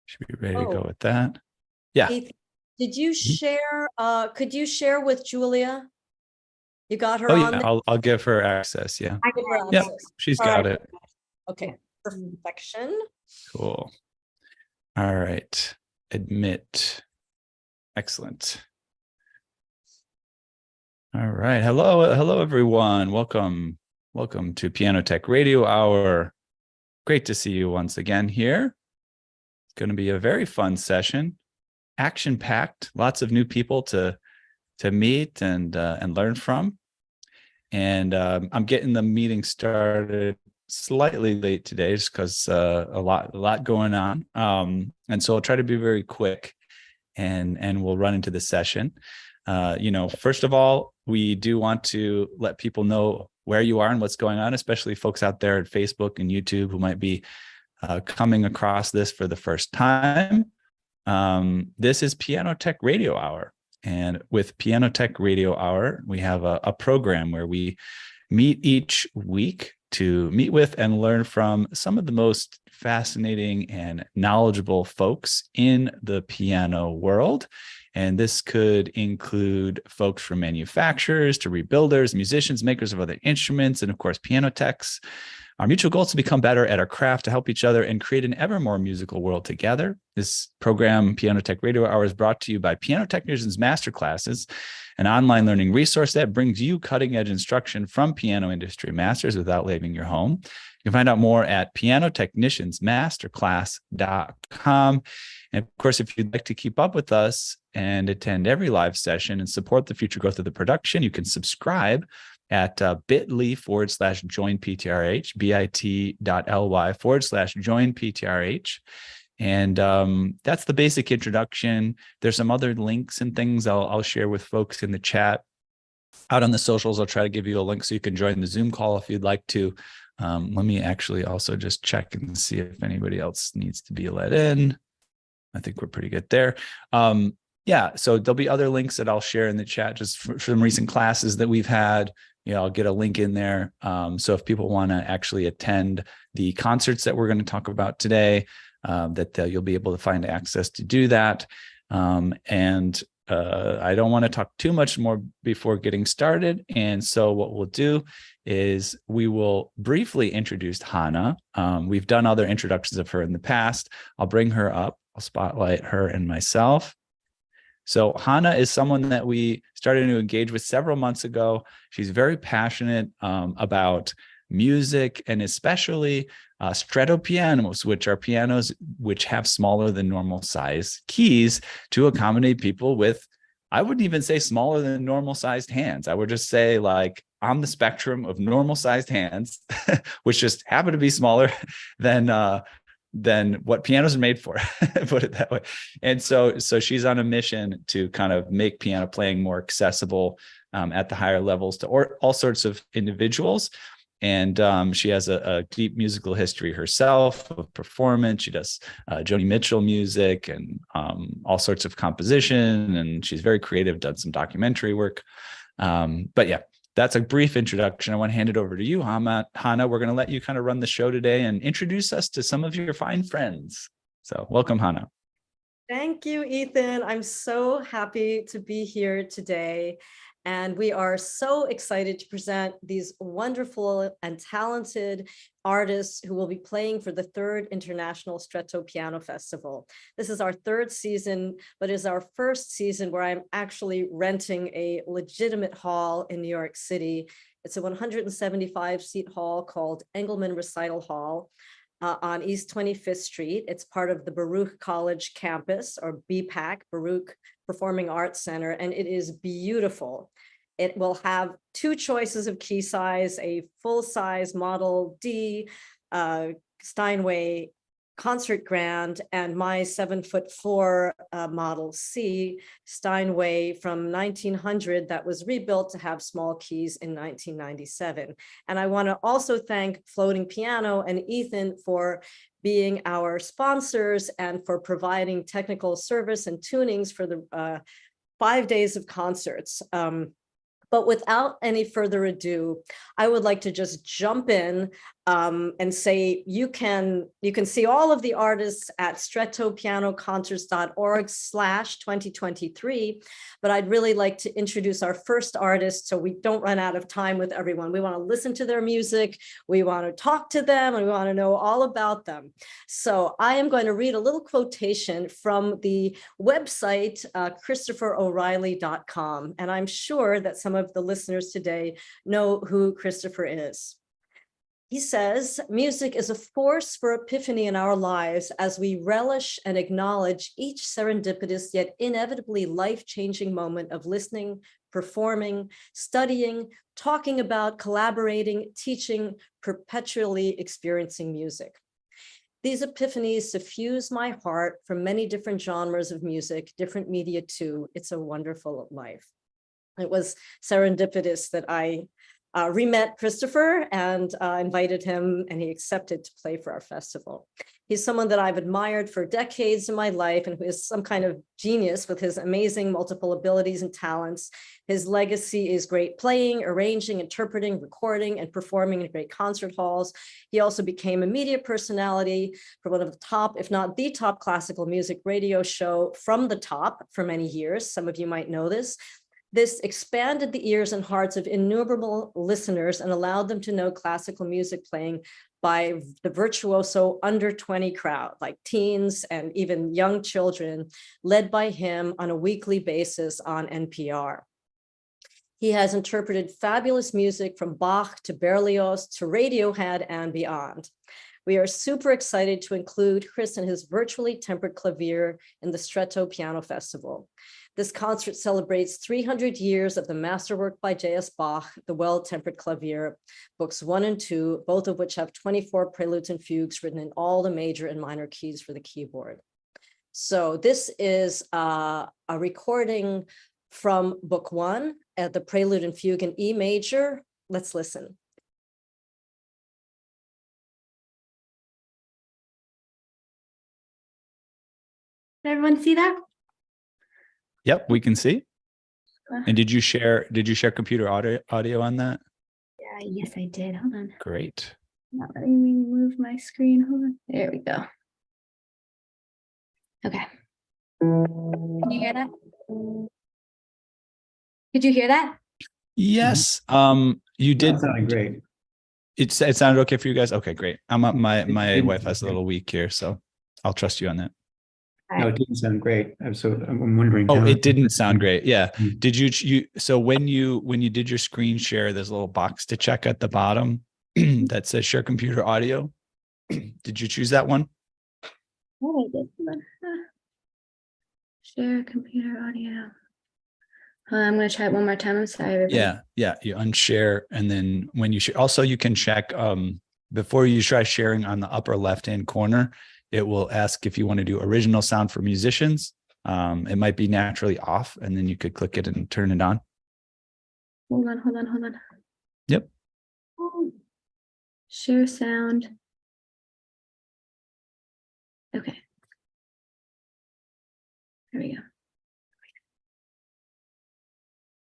Should be ready to go Oh, with that. Yeah. Ethan, did you Mhm. share, could you share with Julia? You got her Oh on yeah, there? I'll give her access. Yeah. I give her Yep. access. She's All right. got it. Okay. Perfection. Cool. All right. Admit. Excellent. All right. Hello, everyone. Welcome to Piano Tech Radio Hour. Great to see you once again here. It's going to be a very fun session, action-packed, lots of new people to meet and learn from. And I'm getting the meeting started slightly late today just because a lot going on. And so I'll try to be very quick and we'll run into the session. First of all, we do want to let people know where you are and what's going on, especially folks out there at Facebook and YouTube who might be coming across this for the first time. This is Piano Tech Radio Hour. And with Piano Tech Radio Hour, we have a program where we meet each week to meet with and learn from some of the most fascinating and knowledgeable folks in the piano world. And this could include folks from manufacturers to rebuilders, musicians, makers of other instruments, and of course, piano techs. Our mutual goal is to become better at our craft, to help each other, and create an ever more musical world together. This program, Piano Tech Radio Hour, is brought to you by Piano Technicians Masterclasses, an online learning resource that brings you cutting-edge instruction from piano industry masters without leaving your home. You can find out more at pianotechniciansmasterclass.com. And of course, if you'd like to keep up with us and attend every live session and support the future growth of the production, you can subscribe at bit.ly/joinptrh, bit.ly/joinptrh. And that's the basic introduction. There's some other links and things I'll share with folks in the chat. Out on the socials, I'll try to give you a link so you can join the Zoom call if you'd like to. Let me actually also just check and see if anybody else needs to be let in. I think we're pretty good there. Yeah, so there'll be other links that I'll share in the chat just for some recent classes that we've had. I'll get a link in there. So if people want to actually attend the concerts that we're going to talk about today, you'll be able to find access to do that. And I don't want to talk too much more before getting started. And so what we'll do is we will briefly introduce Hannah. We've done other introductions of her in the past. I'll bring her up. I'll spotlight her and myself. So Hannah is someone that we started to engage with several months ago. She's very passionate about music and especially stretto pianos, which are pianos which have smaller than normal size keys to accommodate people with, I wouldn't even say smaller than normal sized hands. I would just say like on the spectrum of normal sized hands, which just happen to be smaller than what pianos are made for, put it that way. And so she's on a mission to kind of make piano playing more accessible at the higher levels to all sorts of individuals. And she has a deep musical history herself of performance. She does Joni Mitchell music and all sorts of composition, and she's very creative, done some documentary work. But yeah, that's a brief introduction. I want to hand it over to you, Hannah. We're going to let you kind of run the show today and introduce us to some of your fine friends. So welcome, Hannah. Thank you, Ethan. I'm so happy to be here today. And we are so excited to present these wonderful and talented artists who will be playing for the 3rd International Stretto Piano Festival. This is our 3rd season, but is our 1st season where I'm actually renting a legitimate hall in New York City. It's a 175-seat hall called Engelman Recital Hall on East 25th Street. It's part of the Baruch College campus, or BPAC, Baruch Performing Arts Center, and it is beautiful. It will have 2 choices of key size, a full-size Model D Steinway Concert Grand, and my 7'4" Model C Steinway from 1900 that was rebuilt to have small keys in 1997. And I want to also thank Floating Piano and Ethan for being our sponsors and for providing technical service and tunings for the 5 days of concerts. But without any further ado, I would like to just jump in and say you can see all of the artists at stretopianoconcerts.org/2023. But I'd really like to introduce our first artist so we don't run out of time with everyone. We want to listen to their music, we want to talk to them, and we want to know all about them. So I am going to read a little quotation from the website ChristopherO'Reilly.com, and I'm sure that some of the listeners today know who Christopher is. He says, music is a force for epiphany in our lives as we relish and acknowledge each serendipitous yet inevitably life-changing moment of listening, performing, studying, talking about, collaborating, teaching, perpetually experiencing music. These epiphanies suffuse my heart from many different genres of music, different media too. It's a wonderful life. It was serendipitous that I re-met Christopher and invited him, and he accepted to play for our festival. He's someone that I've admired for decades in my life and who is some kind of genius with his amazing multiple abilities and talents. His legacy is great playing, arranging, interpreting, recording, and performing in great concert halls. He also became a media personality for one of the top, if not the top, classical music radio show, From the Top, for many years. Some of you might know this. This expanded the ears and hearts of innumerable listeners and allowed them to know classical music playing by the virtuoso under 20 crowd, like teens and even young children, led by him on a weekly basis on NPR. He has interpreted fabulous music from Bach to Berlioz to Radiohead and beyond. We are super excited to include Chris and his virtually tempered clavier in the Stretto Piano Festival. This concert celebrates 300 years of the masterwork by J.S. Bach, the Well-Tempered Clavier, books 1 and 2, both of which have 24 preludes and fugues written in all the major and minor keys for the keyboard. So this is a recording from book 1 at the prelude and fugue in E major. Let's listen. Did everyone see that? Yep, we can see. And did you share computer audio on that? Yeah, yes, I did. Hold on. Great. Not letting me move my screen. Hold on. There we go. Okay. Can you hear that? Did you hear that? Yes. You did. That sounded great. It sounded okay for you guys. Okay, great. My Wi-Fi's a little weak here, so I'll trust you on that. No, it didn't sound great. I'm wondering. Oh, how- it didn't sound great. Yeah. Mm. Did you so when you did your screen share, there's a little box to check at the bottom that says share computer audio. Did you choose that one? Oh, I did. Hold on. Share computer audio. I'm going to try it one more time. I'm sorry, everybody. Yeah. You unshare, and then when you share, also you can check before you try sharing on the upper left-hand corner, it will ask if you want to do original sound for musicians. It might be naturally off, and then you could click it and turn it on. Hold on. Yep. Oh. Share sound. Okay. There we go.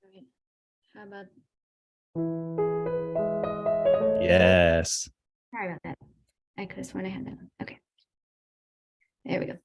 All right. How about? Yes. Sorry about that. I could have sworn I had that one. Okay. There we go.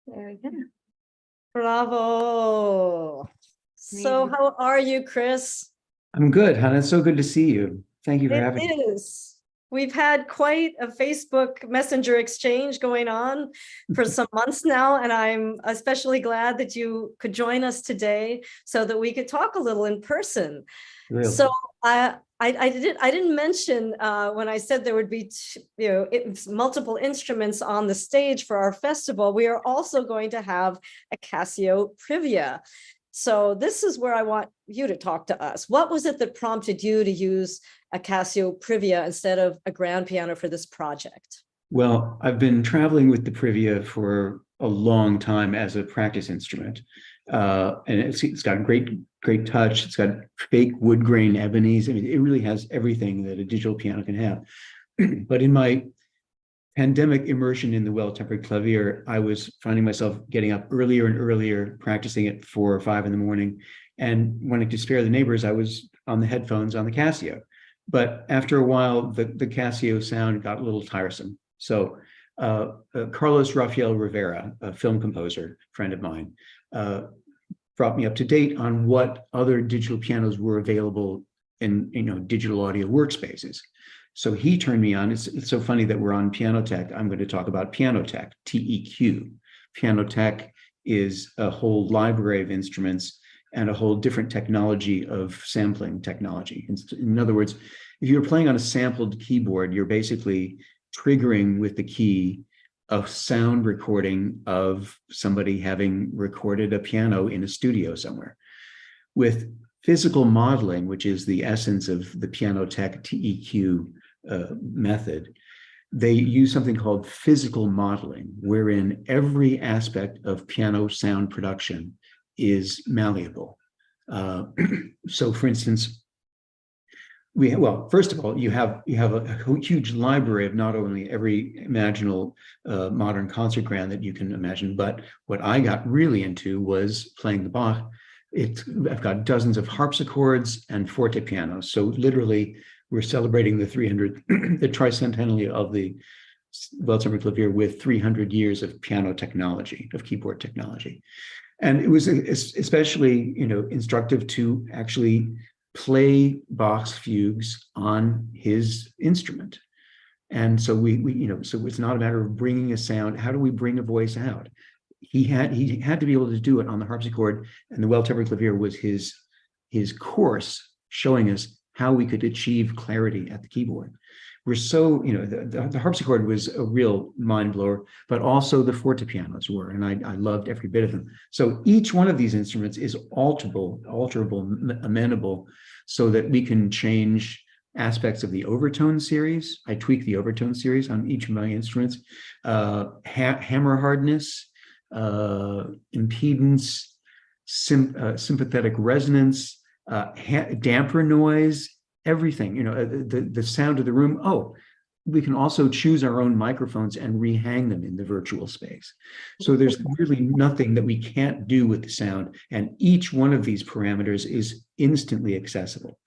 There we go. Bravo. So Amazing. how are you, Chris? I'm good, Hannah. It's so good to see you. Thank you for having me. It is. We've had quite a Facebook Messenger exchange going on for some months now, and I'm especially glad that you could join us today so that we could talk a little in person. Really. So I didn't mention when I said there would be multiple instruments on the stage for our festival. We are also going to have a Casio Privia. So this is where I want you to talk to us. What was it that prompted you to use a Casio Privia instead of a grand piano for this project? Well, I've been traveling with the Privia for a long time as a practice instrument. And it's got great touch. It's got fake wood grain ebonies. I mean, it really has everything that a digital piano can have. But in my pandemic immersion in the well-tempered clavier, I was finding myself getting up earlier and earlier, practicing at 4 or 5 in the morning, and wanting to spare the neighbors, I was on the headphones on the Casio. But after a while, the Casio sound got a little tiresome. So Carlos Rafael Rivera, a film composer, friend of mine, brought me up to date on what other digital pianos were available in digital audio workspaces. So he turned me on. It's so funny that we're on Pianotech. I'm going to talk about Pianotech, TEQ. Pianotech is a whole library of instruments and a whole different technology of sampling technology. In other words, if you're playing on a sampled keyboard, you're basically triggering with the key a sound recording of somebody having recorded a piano in a studio somewhere. With physical modeling, which is the essence of the Pianotech TEQ method, they use something called physical modeling, wherein every aspect of piano sound production is malleable. So, for instance, first of all, you have a huge library of not only every imaginable modern concert grand that you can imagine, but what I got really into was playing the Bach. I've got dozens of harpsichords and forte pianos. So literally, we're celebrating the the tricentennial of the well-tempered clavier with 300 years of piano technology, of keyboard technology. And it was especially, instructive to actually play Bach's fugues on his instrument. And so so it's not a matter of bringing a sound. How do we bring a voice out? He had to be able to do it on the harpsichord, and the well-tempered clavier was his course showing us how we could achieve clarity at the keyboard. We're so, the harpsichord was a real mind blower, but also the forte pianos were, and I loved every bit of them. So each one of these instruments is alterable, amenable, so that we can change aspects of the overtone series. I tweak the overtone series on each of my instruments, hammer hardness, impedance, sympathetic resonance, damper noise, everything, the sound of the room. Oh, we can also choose our own microphones and rehang them in the virtual space. So there's really nothing that we can't do with the sound. And each one of these parameters is instantly accessible.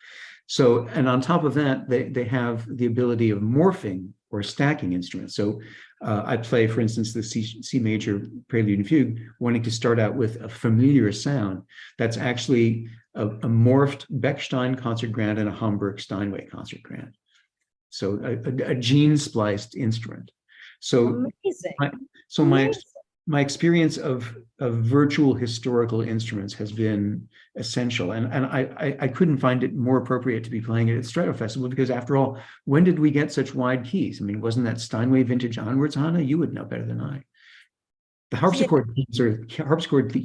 So, and on top of that, they have the ability of morphing or stacking instruments. So I play, for instance, the C major prelude and fugue, wanting to start out with a familiar sound that's actually a morphed Bechstein concert grand and a Hamburg Steinway concert grand. So a gene spliced instrument. So amazing. My experience of virtual historical instruments has been essential, and I couldn't find it more appropriate to be playing it at Stretto Festival, because after all, when did we get such wide keys? I mean, wasn't that Steinway vintage onwards, Hannah? You would know better than I. The harpsichord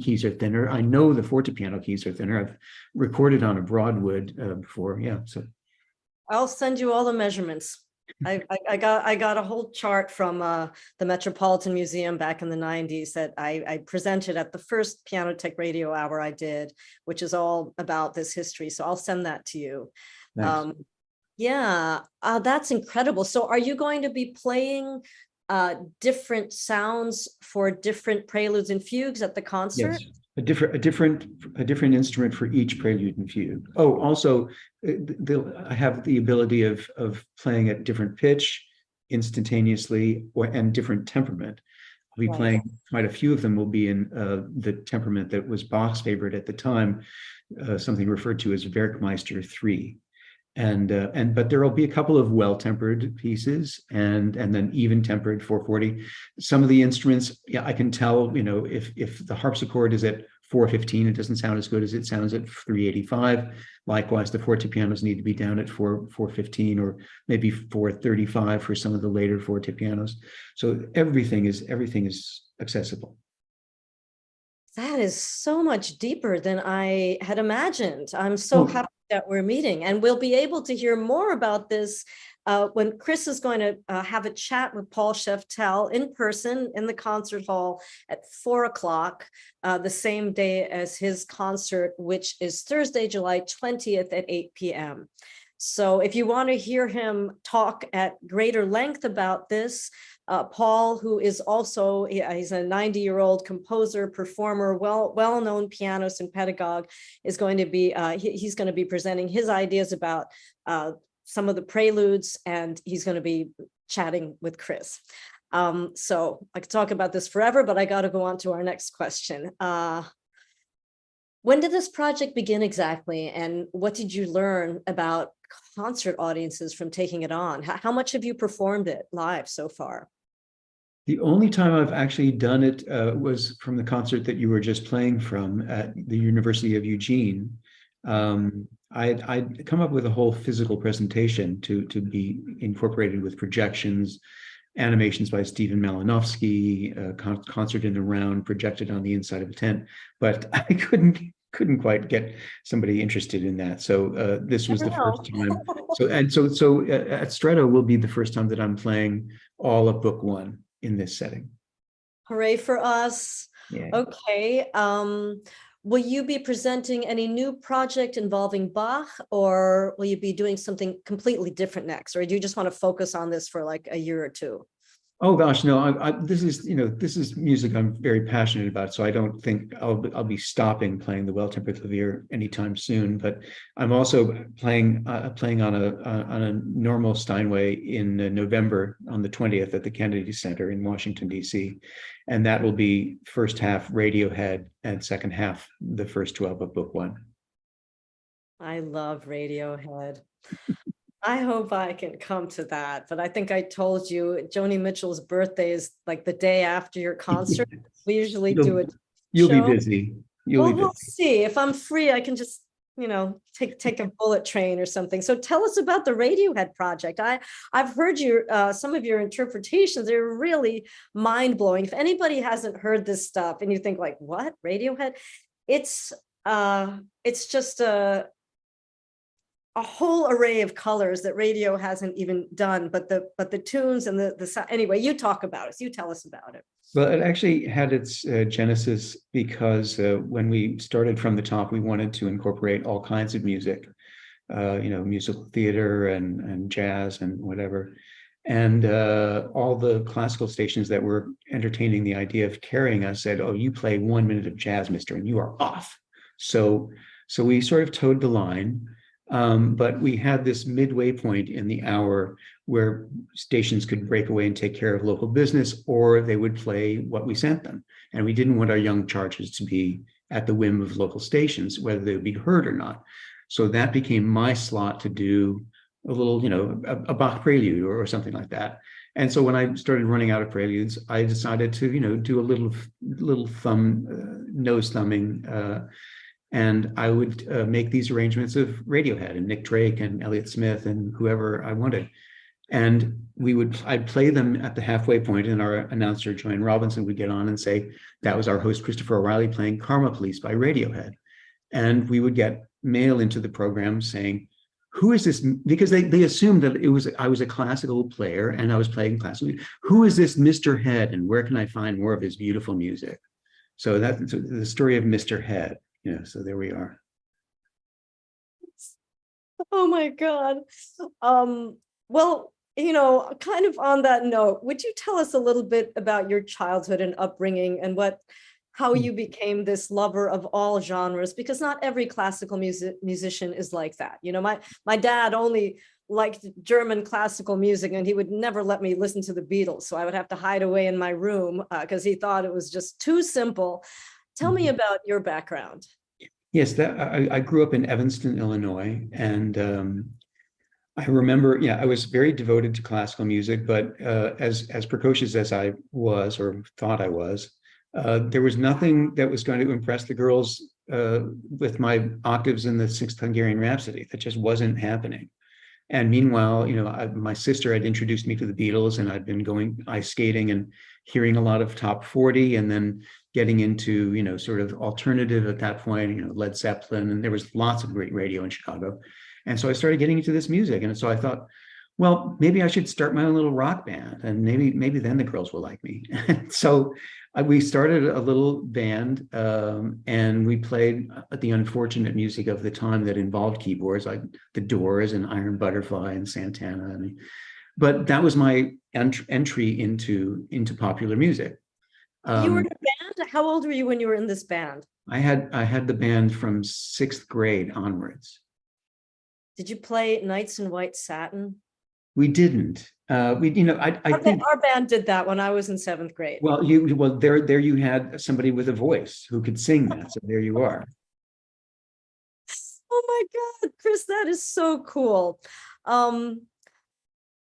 keys are thinner. I know the fortepiano keys are thinner. I've recorded on a Broadwood before. Yeah, so I'll send you all the measurements. I got a whole chart from the Metropolitan Museum back in the 90s that I presented at the first Pianotech Radio Hour I did, which is all about this history. So I'll send that to you. Yeah, that's incredible. So are you going to be playing different sounds for different preludes and fugues at the concert? Yes. A different instrument for each prelude and fugue. Oh, also, I have the ability of playing at different pitch instantaneously and different temperament. I'll be Right. playing quite a few of them will be in the temperament that was Bach's favorite at the time, something referred to as Werkmeister 3. And but there will be a couple of well-tempered pieces and then even-tempered 440. Some of the instruments, yeah, I can tell, if the harpsichord is at 415, it doesn't sound as good as it sounds at 385. Likewise, the forte pianos need to be down at 415 or maybe 435 for some of the later forte pianos. So everything is accessible. That is so much deeper than I had imagined. I'm so Oh. happy that we're meeting, and we'll be able to hear more about this when Chris is going to have a chat with Paul Sheftel in person in the concert hall at 4 o'clock, the same day as his concert, which is Thursday, July 20th at 8 p.m. So if you want to hear him talk at greater length about this, Paul, who is also, he's a 90-year-old composer, performer, well-known pianist and pedagogue, is going to be, he's going to be presenting his ideas about some of the preludes, and he's going to be chatting with Chris. So I could talk about this forever, but I got to go on to our next question. When did this project begin exactly? And what did you learn about concert audiences from taking it on? How much have you performed it live so far? The only time I've actually done it was from the concert that you were just playing from at the University of Eugene. I'd come up with a whole physical presentation to be incorporated with projections, animations by Stephen Malinowski, a concert in the round projected on the inside of a tent, but I couldn't quite get somebody interested in that. So this was the first time. So at Stretto will be the first time that I'm playing all of book one in this setting. Hooray for us. Yeah. Okay. Will you be presenting any new project involving Bach, or will you be doing something completely different next? Or do you just want to focus on this for like a year or two? Oh gosh, no! This is music I'm very passionate about, so I don't think I'll be stopping playing the Well-Tempered Clavier anytime soon. But I'm also playing on a normal Steinway in November on the 20th at the Kennedy Center in Washington D.C., and that will be first half Radiohead and second half the first 12 of book one. I love Radiohead. I hope I can come to that, but I think I told you Joni Mitchell's birthday is like the day after your concert. We usually do it. You'll be busy. We'll see. If I'm free, I can just, take a bullet train or something. So tell us about the Radiohead project. I've heard some of your interpretations. They're really mind-blowing. If anybody hasn't heard this stuff and you think like, what, Radiohead? It's just a whole array of colors that radio hasn't even done, but the tunes and the anyway, you talk about it. You tell us about it. Well, it actually had its genesis because when we started from the top, we wanted to incorporate all kinds of music, musical theater and jazz and whatever. And all the classical stations that were entertaining the idea of carrying us said, "Oh, you play 1 minute of jazz, mister, and you are off." So we sort of towed the line. But we had this midway point in the hour where stations could break away and take care of local business, or they would play what we sent them. And we didn't want our young charges to be at the whim of local stations, whether they would be heard or not. So that became my slot to do a little, a Bach prelude or something like that. And so when I started running out of preludes, I decided to, do a little nose thumbing, and I would make these arrangements of Radiohead and Nick Drake and Elliott Smith and whoever I wanted. And I'd play them at the halfway point, and our announcer, Joanne Robinson, would get on and say, that was our host, Christopher O'Reilly, playing Karma Police by Radiohead. And we would get mail into the program saying, who is this? Because they assumed that I was a classical player and I was playing classical. Who is this Mr. Head, and where can I find more of his beautiful music? So that's the story of Mr. Head. So there we are. Oh my God. Well, kind of on that note, would you tell us a little bit about your childhood and upbringing and how you became this lover of all genres? Because not every classical musician is like that. My dad only liked German classical music, and he would never let me listen to the Beatles. So I would have to hide away in my room because he thought it was just too simple. Tell me about your background. Yes, I grew up in Evanston, Illinois, and I remember, yeah, I was very devoted to classical music, but as precocious as I was or thought I was, there was nothing that was going to impress the girls with my octaves in the Sixth Hungarian Rhapsody. That just wasn't happening. And meanwhile, my sister had introduced me to the Beatles, and I'd been going ice skating and hearing a lot of top 40, and then getting into, sort of alternative at that point, Led Zeppelin, and there was lots of great radio in Chicago. And so I started getting into this music. And so I thought, well, maybe I should start my own little rock band, and maybe then the girls will like me. So we started a little band, and we played the unfortunate music of the time that involved keyboards, like The Doors and Iron Butterfly and Santana. But that was my entry into popular music. You were in a band? How old were you when you were in this band? I had the band from 6th grade onwards. Did you play Nights in White Satin? We didn't. I think our band did that when I was in 7th grade. Well, there you had somebody with a voice who could sing that. So there you are. Oh my God, Chris, that is so cool.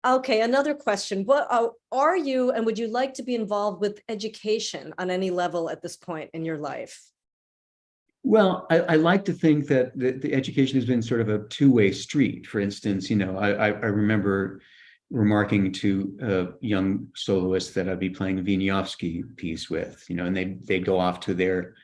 Okay, another question. What are you, and would you like to be involved with education on any level at this point in your life? Well, I like to think that the education has been sort of a two-way street. For instance, I remember remarking to young soloists that I'd be playing a Wieniawski piece with, and they'd go off to their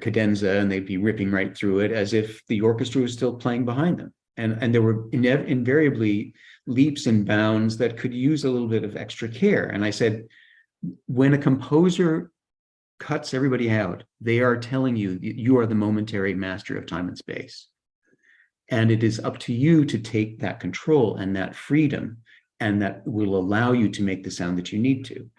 cadenza, and they'd be ripping right through it as if the orchestra was still playing behind them. And there were invariably leaps and bounds that could use a little bit of extra care. And I said, when a composer cuts everybody out, they are telling you you are the momentary master of time and space. And it is up to you to take that control and that freedom, and that will allow you to make the sound that you need to.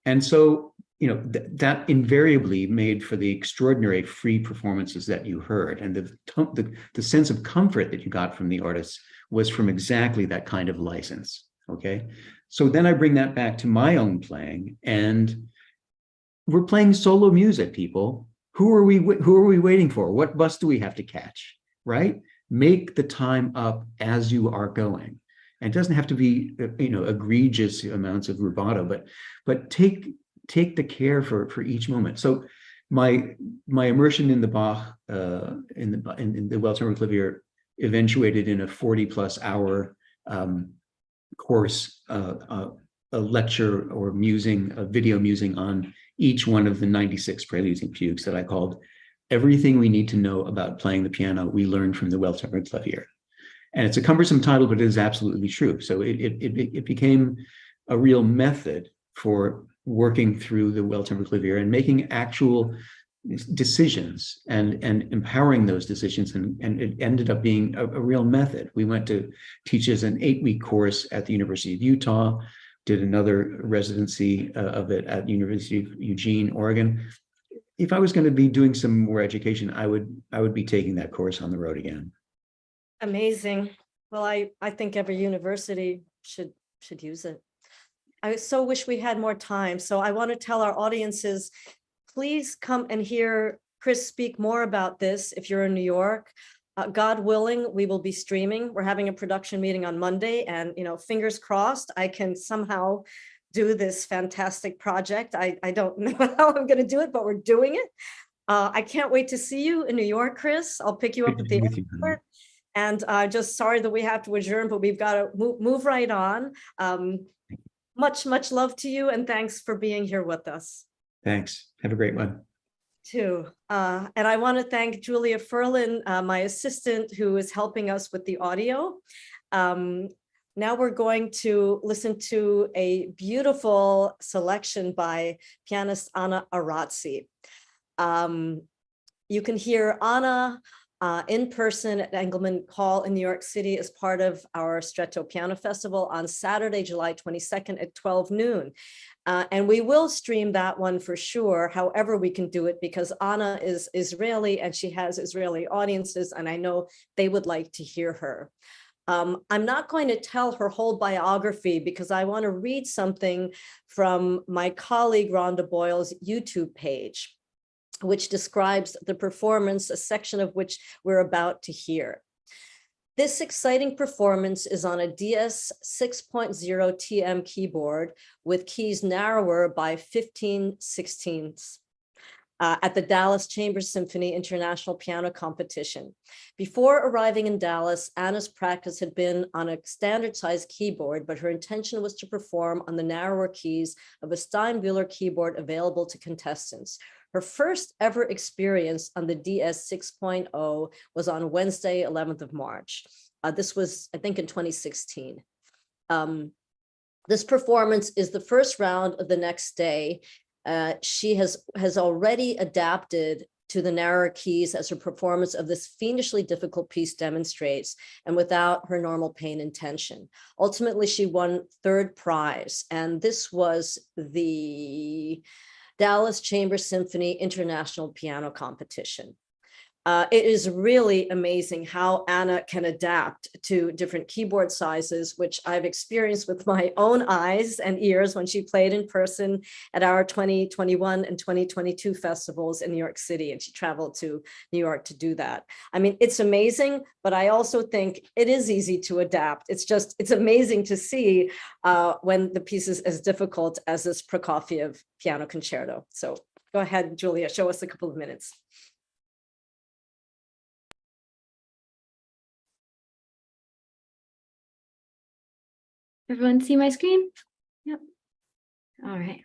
And so, that invariably made for the extraordinary free performances that you heard. And the sense of comfort that you got from the artists was from exactly that kind of license. Okay. So then I bring that back to my own playing, and we're playing solo music, people. Who are we waiting for? What bus do we have to catch, right? Make the time up as you are going. And it doesn't have to be, egregious amounts of rubato, but take the care for each moment. So my immersion in the Bach, in the Well-Tempered Clavier eventuated in a 40+ hour course, a lecture or a video musing on each one of the 96 preludes and fugues that I called Everything We Need to Know About Playing the Piano We Learned from the Well-Tempered Clavier. And it's a cumbersome title, but it is absolutely true. So it became a real method for working through the Well-Tempered Clavier and making actual decisions and empowering those decisions. And it ended up being a real method. We went to teach as an 8-week course at the University of Utah, did another residency of it at University of Eugene, Oregon. If I was going to be doing some more education, I would be taking that course on the road again. Amazing. Well, I think every university should use it. I so wish we had more time. So I want to tell our audiences, please come and hear Chris speak more about this if you're in New York. God willing, we will be streaming. We're having a production meeting on Monday, and fingers crossed, I can somehow do this fantastic project. I don't know how I'm going to do it, but we're doing it. I can't wait to see you in New York, Chris. I'll pick you up at the airport. And just sorry that we have to adjourn, but we've got to move right on. Much love to you, and thanks for being here with us. Thanks. Have a great one. Too. And I want to thank Julia Ferlin, my assistant, who is helping us with the audio. Now we're going to listen to a beautiful selection by pianist Anna Arazzi. You can hear Anna in person at Engelman Hall in New York City as part of our Stretto Piano Festival on Saturday, July 22nd at 12 noon. And we will stream that one for sure, however we can do it, because Anna is Israeli and she has Israeli audiences, and I know they would like to hear her. I'm not going to tell her whole biography because I want to read something from my colleague Rhonda Boyle's YouTube page, which describes the performance, a section of which we're about to hear. This exciting performance is on a DS 6.0 TM keyboard with keys narrower by 15/16 at the Dallas Chamber Symphony International Piano Competition. Before arriving in Dallas, Anna's practice had been on a standard size keyboard, but her intention was to perform on the narrower keys of a Steinwheeler keyboard available to contestants. Her first ever experience on the DS 6.0 was on Wednesday, 11th of March. This was, I think, in 2016. This performance is the first round of the next day. She has already adapted to the narrower keys, as her performance of this fiendishly difficult piece demonstrates, and without her normal pain and tension. Ultimately, she won third prize, and this was the Dallas Chamber Symphony International Piano Competition. It is really amazing how Anna can adapt to different keyboard sizes, which I've experienced with my own eyes and ears when she played in person at our 2021 and 2022 festivals in New York City, and she traveled to New York to do that. I mean, it's amazing, but I also think it is easy to adapt. It's amazing to see when the piece is as difficult as this Prokofiev piano concerto. So go ahead, Julia, show us a couple of minutes. Everyone see my screen? Yep. All right.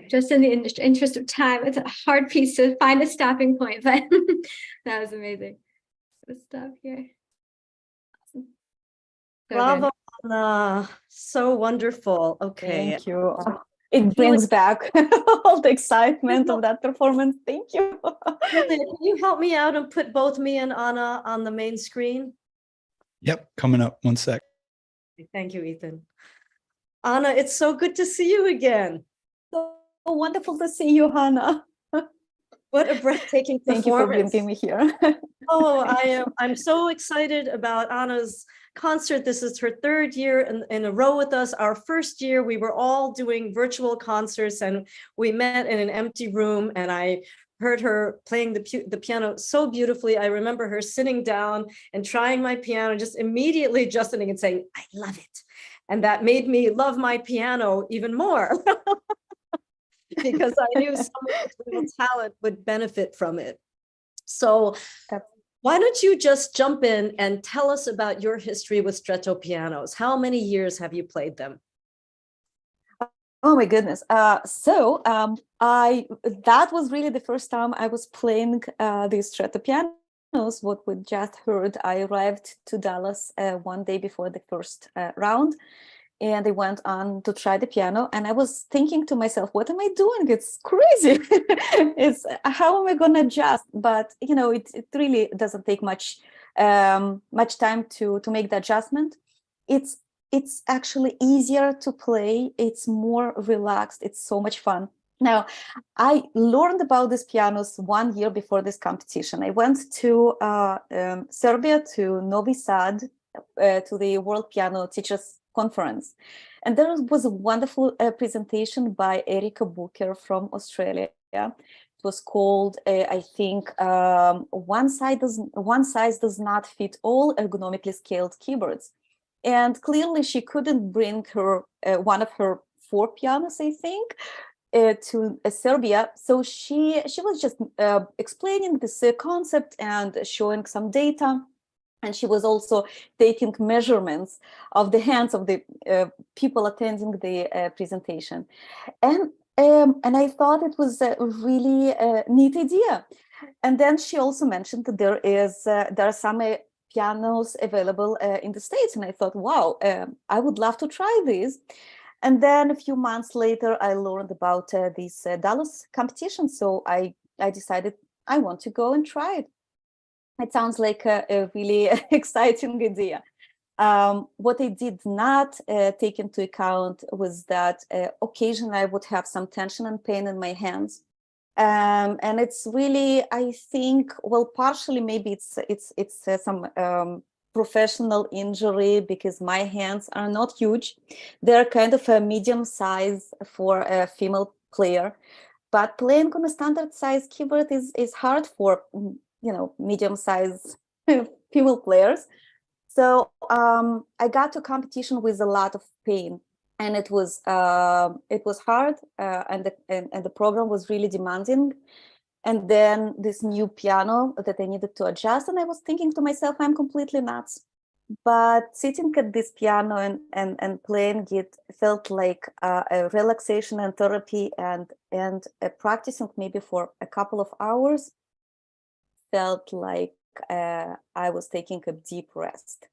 just in the interest of time, it's a hard piece to find a stopping point, but that was amazing. Let's stop here. Awesome. So good. Bravo, Anna. So wonderful. Okay. Thank you. It brings back all the excitement of that performance. Thank you. Julia, can you help me out and put both me and Anna on the main screen? Yep, coming up. One sec. Thank you, Ethan. Anna, it's so good to see you again. So wonderful to see you, Hannah. What a breathtaking Thank you for performance. bringing me here. Oh, I'm so excited about Anna's concert. This is her third year in a row with us. Our first year, we were all doing virtual concerts and we met in an empty room and I heard her playing the piano so beautifully. I remember her sitting down and trying my piano, just immediately adjusting and saying, I love it. And that made me love my piano even more because I knew someone with real talent would benefit from it. So why don't you just jump in and tell us about your history with Stretto pianos? How many years have you played them? Oh my goodness. That was really the first time I was playing these Stretto pianos. What we just heard, I arrived to Dallas one day before the first round, and I went on to try the piano. And I was thinking to myself, what am I doing? It's crazy. How am I going to adjust? But you know, it really doesn't take much time to make the adjustment. It's actually easier to play. It's more relaxed. It's so much fun. Now, I learned about these pianos 1 year before this competition. I went to Serbia, to Novi Sad, to the World Piano Teachers Conference. And there was a wonderful presentation by Erika Booker from Australia. It was called, I think, one size does not fit all ergonomically scaled keyboards. And clearly she couldn't bring her one of her 4 pianos, I think, to Serbia. So she was just explaining this concept and showing some data. And she was also taking measurements of the hands of the people attending the presentation. And I thought it was a really neat idea. And then she also mentioned that there are some pianos available in the States. And I thought, wow, I would love to try these. And then a few months later, I learned about this Dallas competition. So I decided I want to go and try it. It sounds like a really exciting idea. What I did not take into account was that occasionally I would have some tension and pain in my hands. And it's really, I think, well, partially maybe it's some professional injury because my hands are not huge. They're kind of a medium size for a female player, but playing on a standard size keyboard is hard for, you know, medium size female players. So I got to competition with a lot of pain. And it was hard, and the program was really demanding. And then this new piano that I needed to adjust, and I was thinking to myself, I'm completely nuts. But sitting at this piano and playing it felt like a relaxation and therapy, and practicing maybe for a couple of hours felt like I was taking a deep rest,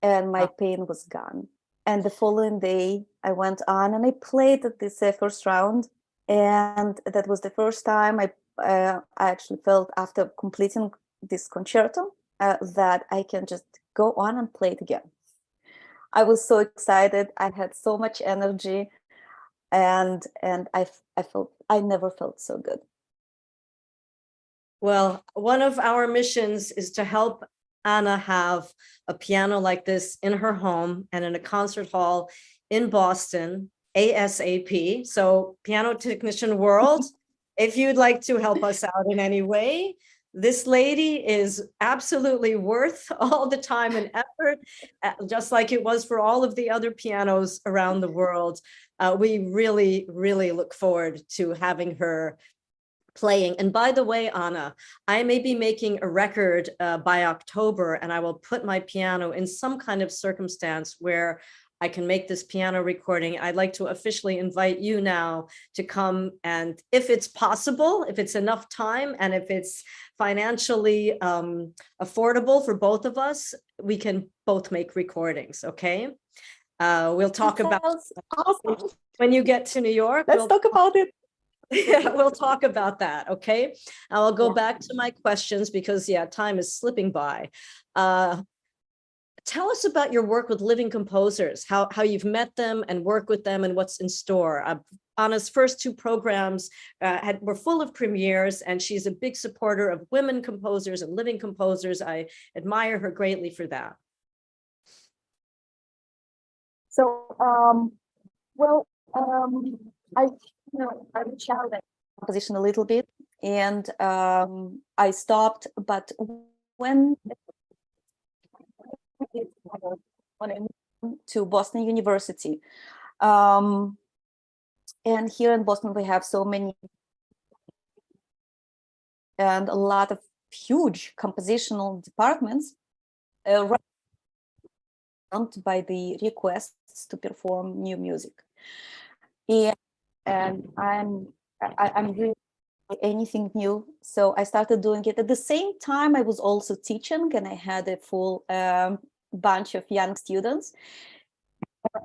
and my pain was gone. And the following day, I went on and I played at this first round. And that was the first time I actually felt, after completing this concerto, that I can just go on and play it again. I was so excited. I had so much energy. And I never felt so good. Well, one of our missions is to help Anna have a piano like this in her home and in a concert hall in Boston, ASAP. So Piano Technician World, if you'd like to help us out in any way, this lady is absolutely worth all the time and effort, just like it was for all of the other pianos around the world. We really, really look forward to having her playing. And by the way, Anna, I may be making a record by October, and I will put my piano in some kind of circumstance where I can make this piano recording. I'd like to officially invite you now to come, and if it's possible, if it's enough time, and if it's financially affordable for both of us, we can both make recordings, okay? We'll talk about Awesome. when you get to New York. Let's talk about it. Yeah, we'll talk about that, okay? I'll go back to my questions because, yeah, time is slipping by. Tell us about your work with living composers, how you've met them and work with them and what's in store. Anna's first two programs were full of premieres, and she's a big supporter of women composers and living composers. I admire her greatly for that. So, I challenged composition a little bit, and I stopped. But when I moved to Boston University, and here in Boston we have so many and a lot of huge compositional departments. By the requests to perform new music, and I'm really anything new, so I started doing it. At the same time, I was also teaching, and I had a full bunch of young students.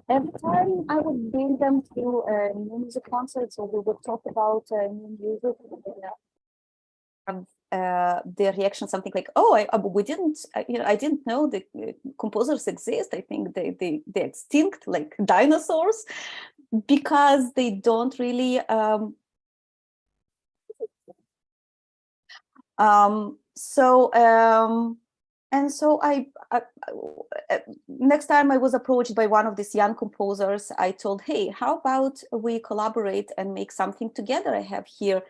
Every time I would bring them to new music concerts, or we would talk about new music. Their reaction something like, "Oh, we didn't, I didn't know the composers exist. I think they extinct like dinosaurs," because they don't really. And so I next time I was approached by one of these young composers, I told, "Hey, how about we collaborate and make something together? I have here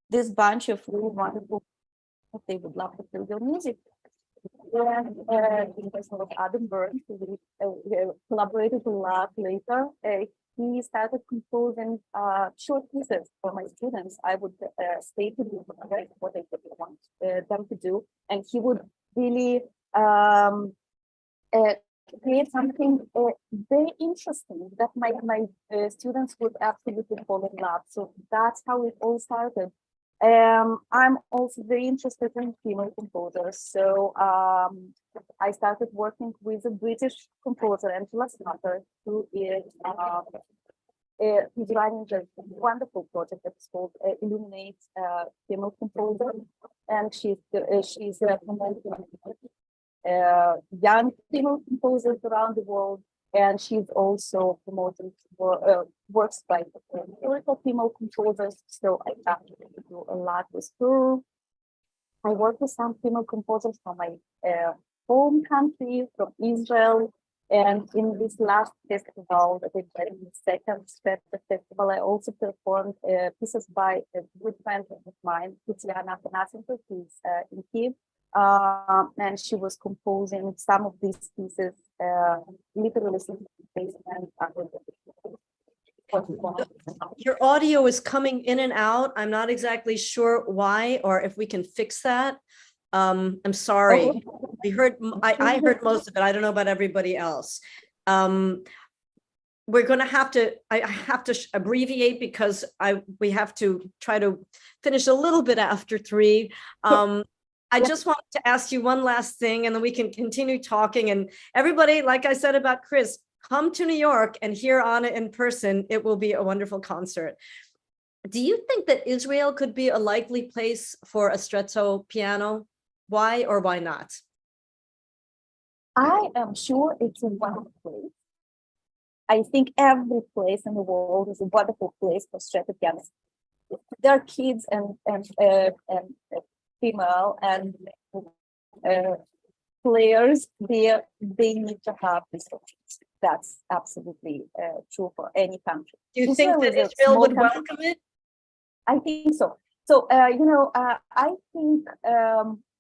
this bunch of really wonderful. They would love to play your music." And in person of Adam Burns, who we collaborated a lot later, he started composing short pieces for my students. I would stay to do what I would want them to do, and he would really create something very interesting that my students would absolutely fall in love. So that's how it all started. I'm also very interested in female composers. So I started working with a British composer, Angela Slatter, who is he's running a wonderful project that's called Illuminate Female Composer, and she's promoting young female composers around the world, and she's also promoting works by historical female composers. So I got to do a lot with her. I work with some female composers from my home country, from Israel. And in this last festival, the second festival, I also performed pieces by a good friend of mine, Tatiana Afanasenko, who's in Kiev. And she was composing some of these pieces literally since the basement. Your audio is coming in and out. I'm not exactly sure why, or if we can fix that. I'm sorry. I heard most of it. I don't know about everybody else. We're going to have to, I have to abbreviate because we have to try to finish a little bit after 3. I just wanted to ask you one last thing, and then we can continue talking. And everybody, like I said about Chris, come to New York and hear Anna in person. It will be a wonderful concert. Do you think that Israel could be a likely place for a Strezzo piano? Why or why not? I am sure it's a wonderful place. I think every place in the world is a wonderful place for Strezzo pianists. There are kids and female and players. They need to have this option. That's absolutely true for any country. Do you think that Israel would welcome it? I think so. So I think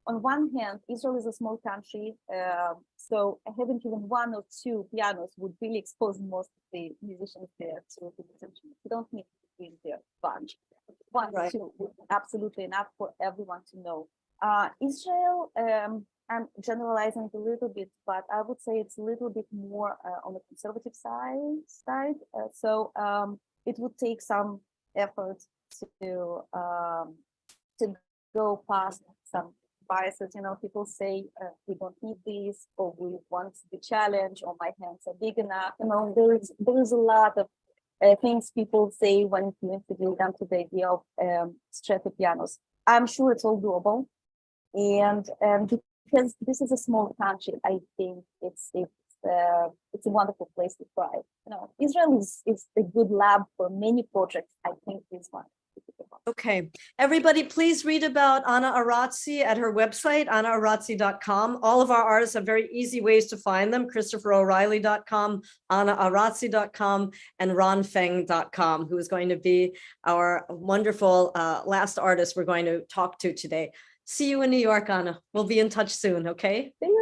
on one hand, Israel is a small country, so having even 1 or 2 pianos would really expose most of the musicians there to the potential. You don't need to be in their bunch. 1 or 2 would absolutely enough for everyone to know. Israel, I'm generalizing a little bit, but I would say it's a little bit more on the conservative side. It would take some effort to go past some biases. You know, people say we don't need this, or we want the challenge, or my hands are big enough. You know, there is a lot of things people say when you introduce them to the idea of Stretto pianos. I'm sure it's all doable, and because this is a small country, I think it's a wonderful place to try. You know, Israel is a good lab for many projects. I think this one. Okay, everybody, please read about Anna Aratzi at her website, annaaratzi.com. All of our artists have very easy ways to find them: ChristopherO'Reilly.com, AnnaAratzi.com, and RonFeng.com, who is going to be our wonderful last artist we're going to talk to today. See you in New York, Anna. We'll be in touch soon, okay? See you.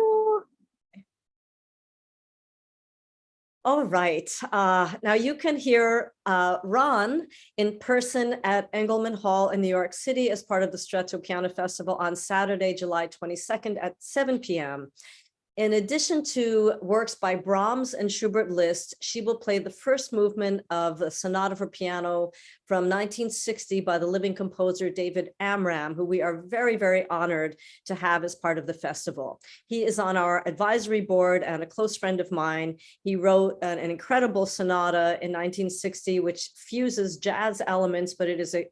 All right. Now you can hear Ron in person at Engelman Hall in New York City as part of the Stretto Piano Festival on Saturday, July 22nd at 7 p.m. In addition to works by Brahms and Schubert Liszt, she will play the first movement of the Sonata for Piano from 1960 by the living composer David Amram, who we are very, very honored to have as part of the festival. He is on our advisory board and a close friend of mine. He wrote an incredible sonata in 1960, which fuses jazz elements, but it is a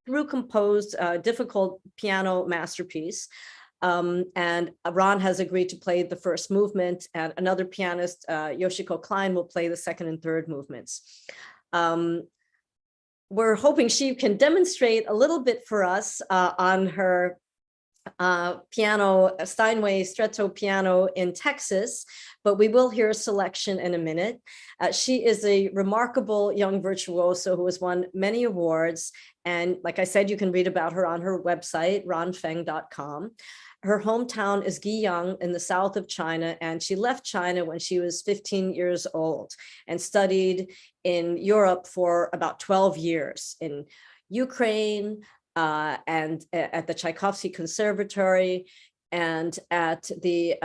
through composed, difficult piano masterpiece. And Ron has agreed to play the first movement, and another pianist, Yoshiko Klein, will play the second and third movements. We're hoping she can demonstrate a little bit for us on her piano, Steinway Stretto piano in Texas, but we will hear a selection in a minute. She is a remarkable young virtuoso who has won many awards. And like I said, you can read about her on her website, ronfeng.com. Her hometown is Guiyang in the south of China, and she left China when she was 15 years old and studied in Europe for about 12 years in Ukraine, and at the Tchaikovsky Conservatory, and at the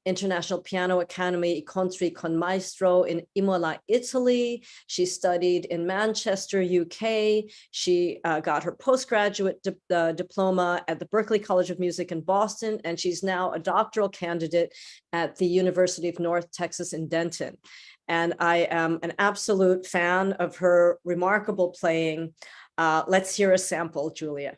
International Piano Academy Incontri con Maestro in Imola, Italy. She studied in Manchester, UK. She got her postgraduate diploma at the Berklee College of Music in Boston, and she's now a doctoral candidate at the University of North Texas in Denton. And I am an absolute fan of her remarkable playing. Let's hear a sample, Julia.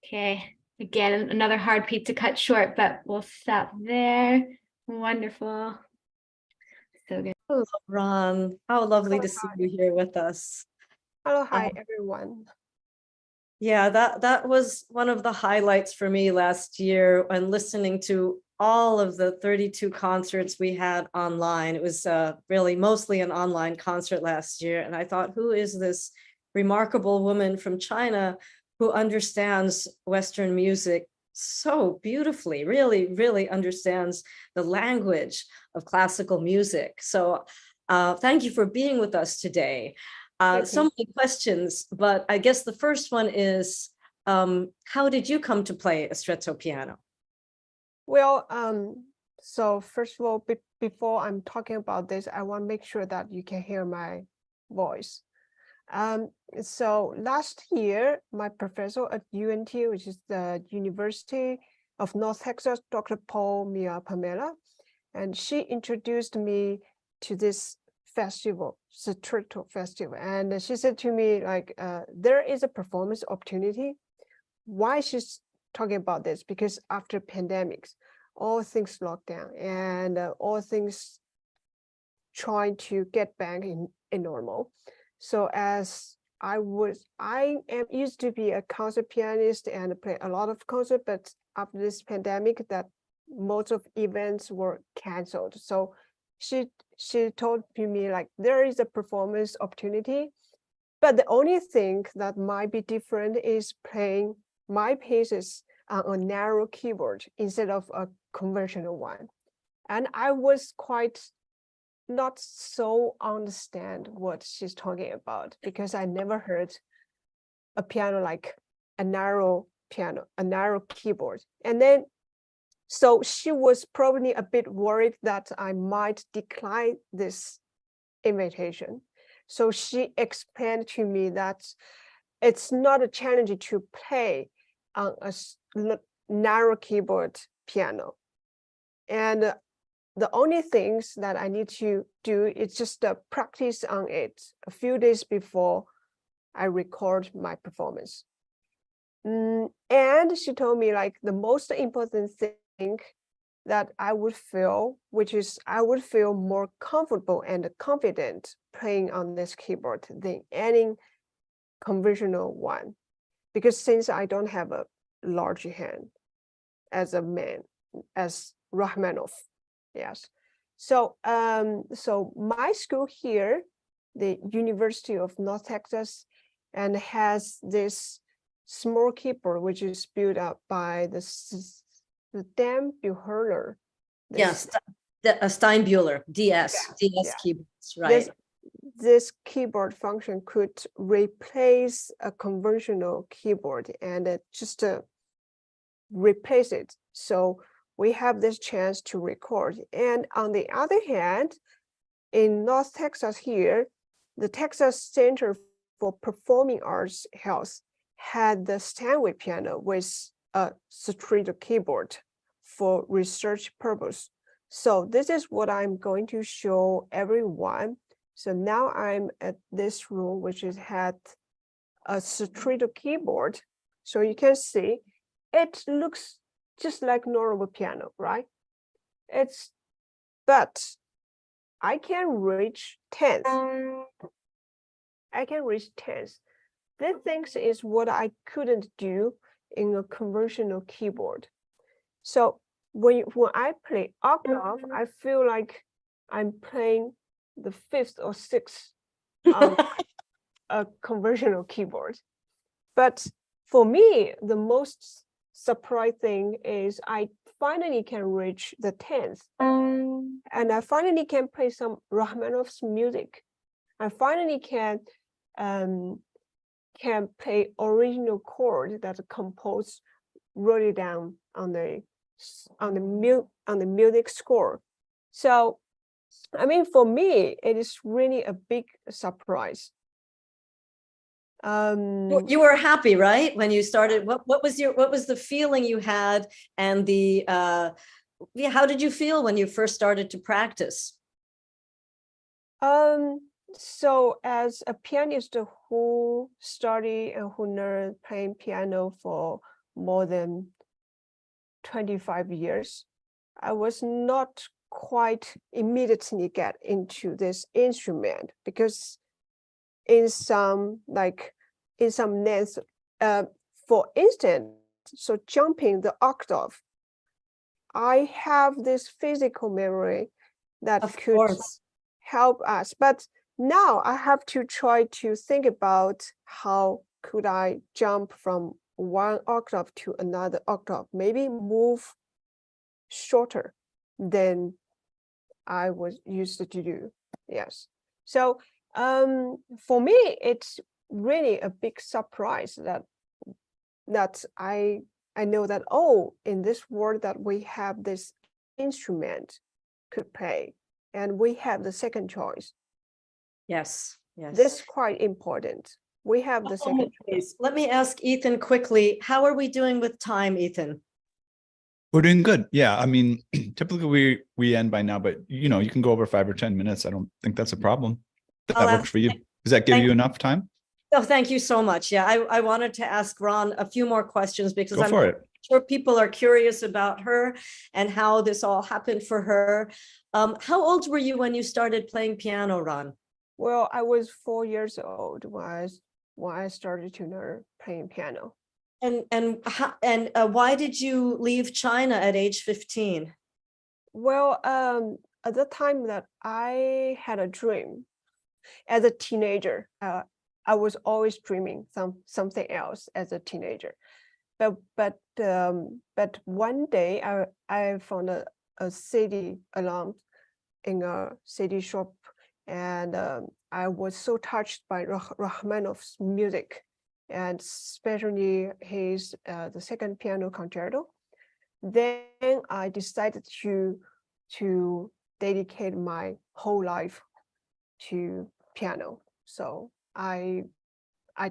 Okay, again, another hard beat to cut short, but we'll stop there. Wonderful. So good. Hello, Ron. How lovely Hello, to see hi. you here with us. Hello, hi, everyone. Yeah, that was one of the highlights for me last year when listening to all of the 32 concerts we had online. It was really mostly an online concert last year. And I thought, who is this remarkable woman from China who understands Western music so beautifully, really, really understands the language of classical music. So thank you for being with us today. Thank So you. many questions, but I guess the first one is, how did you come to play a stretto piano? Well, so first of all, before I'm talking about this, I want to make sure that you can hear my voice. So last year, my professor at UNT, which is the University of North Texas, Dr. Paul Mia Pamela, and she introduced me to this festival, Stretto Festival. And she said to me, like, there is a performance opportunity. Why she's talking about this? Because after pandemics, all things locked down and all things trying to get back in normal. So as I am used to be a concert pianist and play a lot of concert, but after this pandemic, that most of events were canceled. So she told me like there is a performance opportunity, but the only thing that might be different is playing my pieces on a narrow keyboard instead of a conventional one. And I was quite not so understand what she's talking about because I never heard a piano like a narrow piano, a narrow keyboard. And then, so she was probably a bit worried that I might decline this invitation. So she explained to me that it's not a challenge to play on a narrow keyboard piano. And the only things that I need to do is just practice on it a few days before I record my performance. And she told me like the most important thing that I would feel, which is I would feel more comfortable and confident playing on this keyboard than any conventional one. Because since I don't have a large hand as a man, as Rachmaninoff, yes. So, so my school here, the University of North Texas, and has this small keyboard which is built up by the Steinbühler. Yes, Steinbühler, DS yeah. keyboards, right? This keyboard function could replace a conventional keyboard and just replace it. So we have this chance to record. And on the other hand, in North Texas here, the Texas Center for Performing Arts Health had the Steinway piano with a Stretto keyboard for research purpose. So this is what I'm going to show everyone. So now I'm at this room, which had a Stretto keyboard. So you can see it looks just like normal piano, right? But I can reach 10th. I can reach 10th. This things is what I couldn't do in a conventional keyboard. So when I play octave, I feel like I'm playing the 5th or 6th on a conventional keyboard. But for me, the most surprising thing is I finally can reach the 10th. And I finally can play some Rachmaninoff's music. I finally can play original chord that composed, wrote it down on the music score. So, I mean, for me, it is really a big surprise. You were happy, right? When you started, what was the feeling you had, and how did you feel when you first started to practice? So as a pianist who study and who learn playing piano for more than 25 years, I was not quite immediately get into this instrument because in some lengths, for instance, so jumping the octave, I have this physical memory that Of could course. help us. But now I have to try to think about how could I jump from one octave to another octave, maybe move shorter than I was used to do. Yes. So for me, it's really a big surprise that I know that, oh, in this world that we have this instrument could play, and we have the second choice. Yes, yes. This is quite important. We have the second choice. Please, let me ask Ethan quickly, how are we doing with time, Ethan? We're doing good. Yeah. I mean, typically we end by now, but you know, you can go over 5 or 10 minutes. I don't think that's a problem. If I'll that works ask- for you. Does that give thank you you. enough time? Oh, thank you so much. Yeah, I wanted to ask Ron a few more questions because Go I'm for it. sure people are curious about her and how this all happened for her. How old were you when you started playing piano, Ron? Well, I was 4 years old when I started to learn playing piano. And why did you leave China at age 15? Well, at the time that I had a dream as a teenager, I was always dreaming something else as a teenager. But one day I found a CD alarm in a CD shop, and I was so touched by Rachmaninoff's music, and especially his the second piano concerto. Then I decided to dedicate my whole life to piano. So I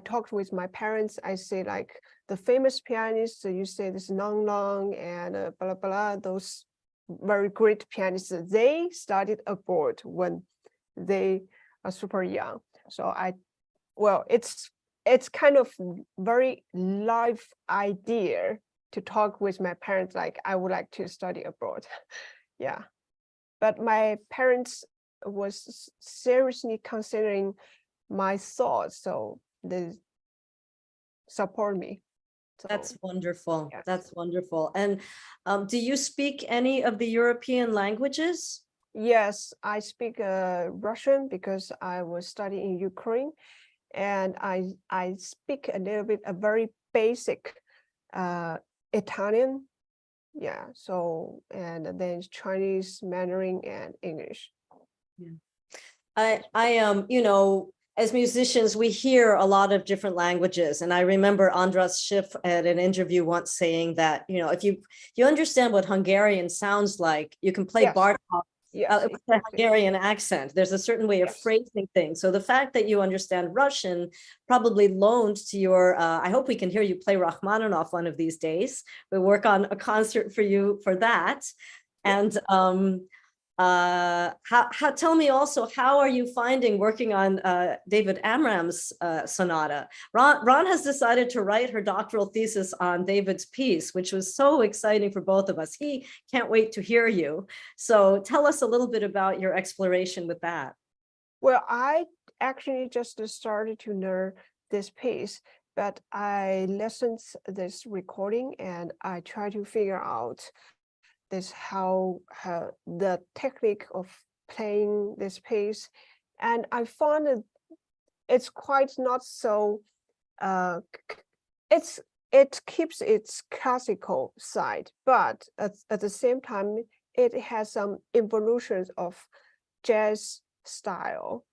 talked with my parents. I say, like, the famous pianists, so you say this Lang Lang and blah blah, those very great pianists, they studied abroad when they are super young. So it's kind of very live idea to talk with my parents, like, I would like to study abroad. Yeah, but my parents was seriously considering my thoughts, so they support me. So, That's wonderful. yes. That's wonderful. And do you speak any of the European languages? yes, I speak Russian because I was studying in Ukraine, and I speak a little bit, a very basic Italian. Yeah, so, and then Chinese, Mandarin, and English. You know, as musicians, we hear a lot of different languages. And I remember Andras Schiff at an interview once saying that, you know, if you understand what Hungarian sounds like, you can play Yes. Bartok Yes, with a Hungarian accent. There's a certain way of Yes. phrasing things. So the fact that you understand Russian probably loaned to your, I hope we can hear you play Rachmaninoff one of these days. We'll work on a concert for you for that. And tell me also, how are you finding working on David Amram's sonata? Ron has decided to write her doctoral thesis on David's piece, which was so exciting for both of us. He can't wait to hear you. So tell us a little bit about your exploration with that. Well, I actually just started to learn this piece, but I listened this recording and I try to figure out this how the technique of playing this piece, and I found it's quite not so it keeps its classical side, but at the same time it has some evolutions of jazz style.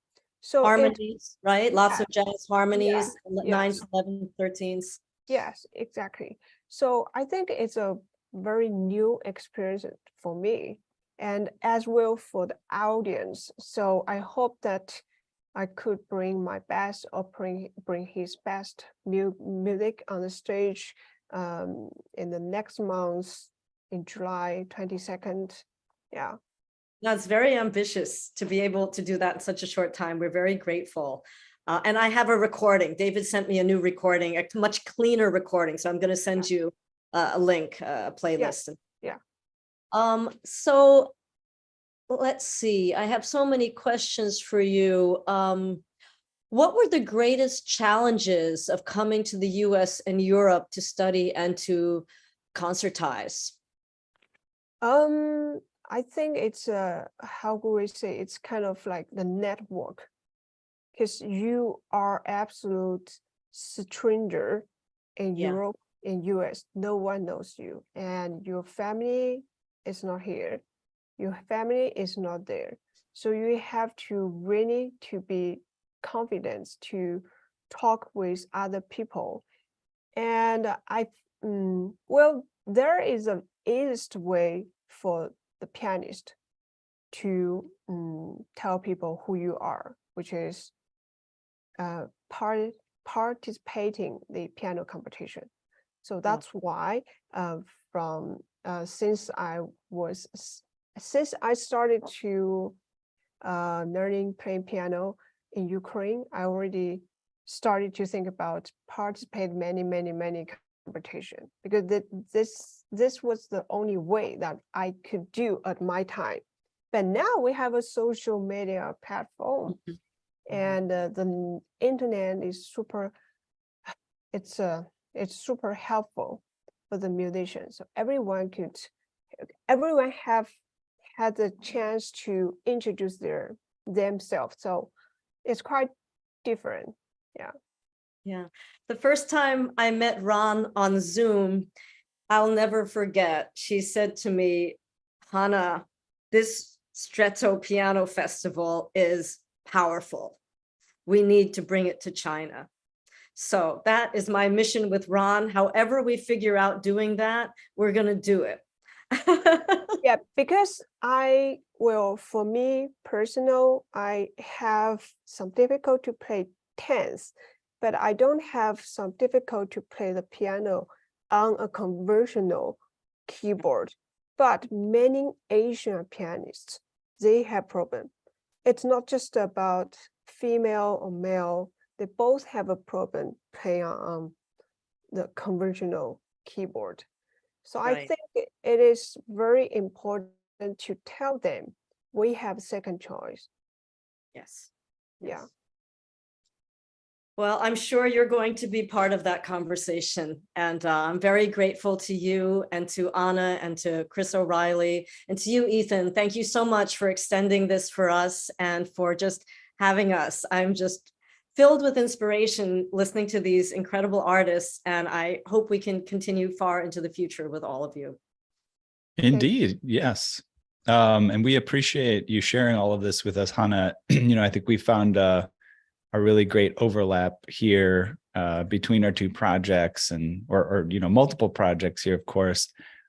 So Harmonies, right? Lots of jazz harmonies, yes. 9s, 11s, 13s. Yes, exactly. So I think it's a very new experience for me, and as well for the audience. So I hope that I could bring my best, or bring his best music on the stage in the next month, in July 22nd. Yeah. That's very ambitious to be able to do that in such a short time. We're very grateful. And I have a recording. David sent me a new recording, a much cleaner recording. So I'm going to send you a link, a playlist. yeah. So let's see. I have so many questions for you. What were the greatest challenges of coming to the US and Europe to study and to concertize? I think it's how could we say, it's kind of like the network, because you are absolute stranger in Yeah. Europe, in US, no one knows you, and your family is not here, your family is not there, so you have to really to be confident to talk with other people. And well, there is an easiest way for the pianist to tell people who you are, which is participating the piano competition. So that's why since I started to learning playing piano in Ukraine, I already started to think about participate many competition, because this was the only way that I could do at my time. But now we have a social media platform, and the internet is super. It's super helpful for the musicians. So everyone have had the chance to introduce themselves. So it's quite different. Yeah. Yeah. The first time I met Ron on Zoom, I'll never forget. She said to me, Hannah, this Stretto Piano Festival is powerful. We need to bring it to China. So that is my mission with Ron. However we figure out doing that, we're going to do it. Yeah, because for me personal, I have some difficult to play tense, but I don't have some difficult to play the piano on a conventional keyboard. But many Asian pianists, they have problem. It's not just about female or male. They both have a problem playing on the conventional keyboard. So I Right. think it is very important to tell them we have second choice. Yes. Yeah. Well, I'm sure you're going to be part of that conversation. And I'm very grateful to you and to Anna and to Chris O'Reilly and to you, Ethan. Thank you so much for extending this for us and for just having us. I'm just filled with inspiration listening to these incredible artists. And I hope we can continue far into the future with all of you. Indeed. Yes. And we appreciate you sharing all of this with us, Hannah. I think we found a really great overlap here between our two projects or multiple projects here, of course,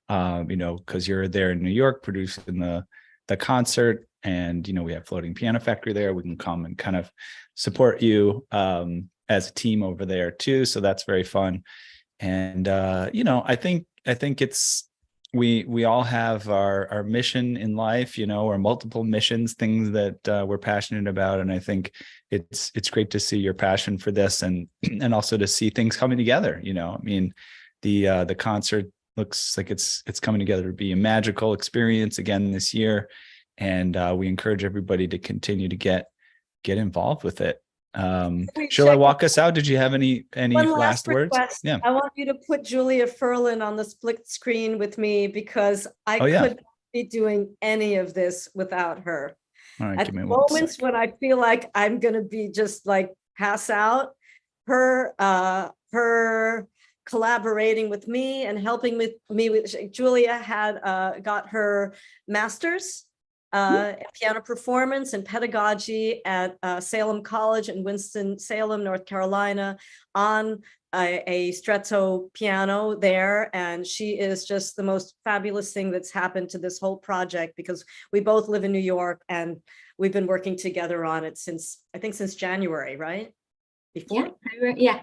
because you're there in New York producing the concert, and we have Floating Piano Factory there. We can come and kind of support you as a team over there too. So that's very fun. And I think it's we all have our mission in life, or multiple missions, things that we're passionate about. And I think it's great to see your passion for this and also to see things coming together. The concert looks like it's coming together to be a magical experience again this year. And we encourage everybody to continue to get involved with it. Shall I walk us out? Did you have any One last words? request. Yeah. I want you to put Julia Furlan on the split screen with me, because I Oh, yeah. could not be doing any of this without her. All right, At give the me one moments sec. when I feel like I'm going to be just like pass out, her collaborating with me and helping with Julia had got her master's in piano performance and pedagogy at Salem College in Winston-Salem, North Carolina, on a Stretto piano there. And she is just the most fabulous thing that's happened to this whole project, because we both live in New York and we've been working together on it since January, right? Before? Yeah.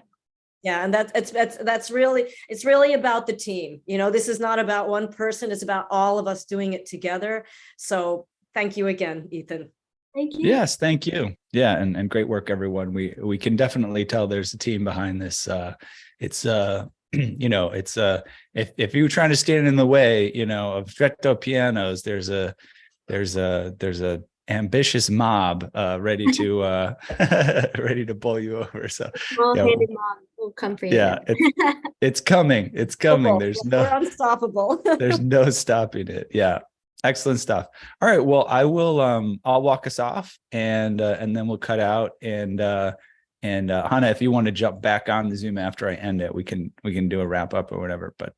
Yeah, and it's really about the team. This is not about one person, it's about all of us doing it together. So thank you again, Ethan. Thank you. Yes, thank you. Yeah, and great work, everyone. We can definitely tell there's a team behind this. It's it's if you're trying to stand in the way, of Stretto pianos, there's a ambitious mob ready to ready to pull you over. So Small-handed mom will come for you. yeah, it's coming. It's coming. There's We're no unstoppable. there's no stopping it. Yeah. Excellent stuff. All right. Well, I'll walk us off and then we'll cut out and Hannah, if you want to jump back on the Zoom after I end it, we can do a wrap up or whatever. But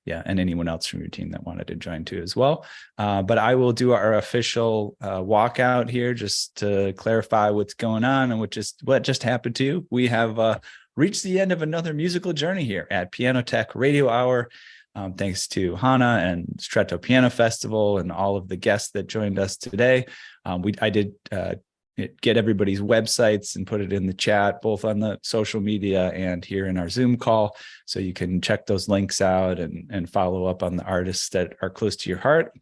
yeah, and anyone else from your team that wanted to join too as well. But I will do our official walkout here just to clarify what's going on and what just happened to you. We have reached the end of another musical journey here at Piano Tech Radio Hour. Thanks to Hannah and Stretto Piano Festival and all of the guests that joined us today. I did get everybody's websites and put it in the chat, both on the social media and here in our Zoom call. So you can check those links out and follow up on the artists that are close to your heart.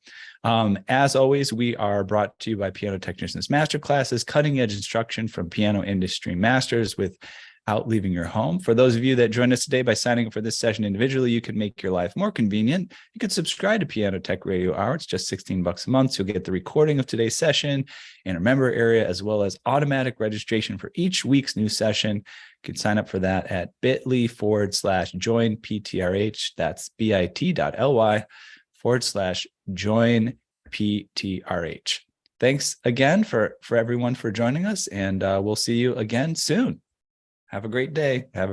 As always, we are brought to you by Piano Technicians Masterclasses, cutting edge instruction from piano industry masters without leaving your home. For those of you that joined us today by signing up for this session individually, you can make your life more convenient. You can subscribe to Piano Tech Radio Hour. It's just $16 a month. So you'll get the recording of today's session in a member area, as well as automatic registration for each week's new session. You can sign up for that at bit.ly/join PTRH. That's bit.ly/join PTRH. Thanks again for everyone for joining us, and we'll see you again soon. Have a great day. Have a